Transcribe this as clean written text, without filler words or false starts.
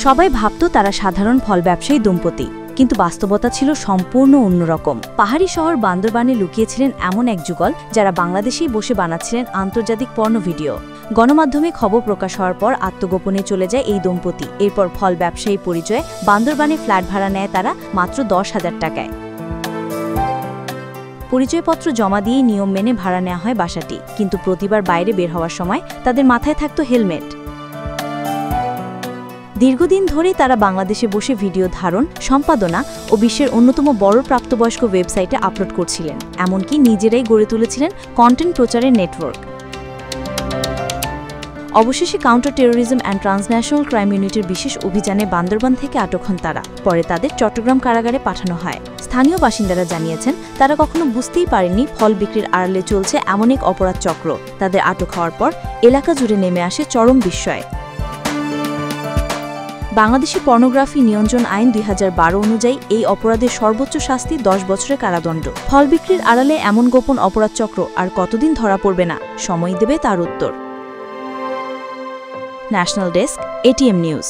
সবাই ভাবত তারা সাধারণ ফল ব্যবসায়ী দম্পতি, কিন্তু বাস্তবতা ছিল সম্পূর্ণ অন্যরকম। পাহাড়ি শহর বান্দরবানে লুকিয়েছিলেন এমন এক যুগল যারা বাংলাদেশেই বসে বানাচ্ছিলেন আন্তর্জাতিক পর্ন ভিডিও। গণমাধ্যমে খবর প্রকাশ হওয়ার পর আত্মগোপনে চলে যায় এই দম্পতি। এরপর ফল ব্যবসায়ী পরিচয়ে বান্দরবানে ফ্ল্যাট ভাড়া নেয় তারা মাত্র 10,000 টাকায়। পরিচয়পত্র জমা দিয়ে নিয়ম মেনে ভাড়া নেওয়া হয় বাসাটি, কিন্তু প্রতিবার বাইরে বের হওয়ার সময় তাদের মাথায় থাকত হেলমেট। দীর্ঘদিন ধরেই তারা বাংলাদেশে বসে ভিডিও ধারণ, সম্পাদনা ও বিশ্বের অন্যতম বড় প্রাপ্তবয়স্ক ওয়েবসাইটে আপলোড করছিলেন। এমনকি নিজেরাই গড়ে তুলেছিলেন কন্টেন্ট প্রচারের নেটওয়ার্ক। অবশেষে counter terrorism and transnational crime ইউনিটের বিশেষ অভিযানে বান্দরবান থেকে আটক হন তারা। পরে তাদের চট্টগ্রাম কারাগারে পাঠানো হয়। স্থানীয় বাসিন্দারা জানিয়েছেন তারা কখনো বুঝতেই পারেননি ফল বিক্রির আড়ালে চলছে এমন এক অপরাধ চক্র। তাদের আটক হওয়ার পর এলাকা জুড়ে নেমে আসে চরম বিস্ময়। বাংলাদেশি পর্নোগ্রাফি নিয়ন্ত্রণ আইন 2012 অনুযায়ী এই অপরাধের সর্বোচ্চ শাস্তি 10 বছরের কারাদণ্ড। ফল বিক্রির আড়ালে এমন গোপন অপরাধ চক্র আর কতদিন ধরা পড়বে না, সময় দেবে তার উত্তর। National desk, ATM news.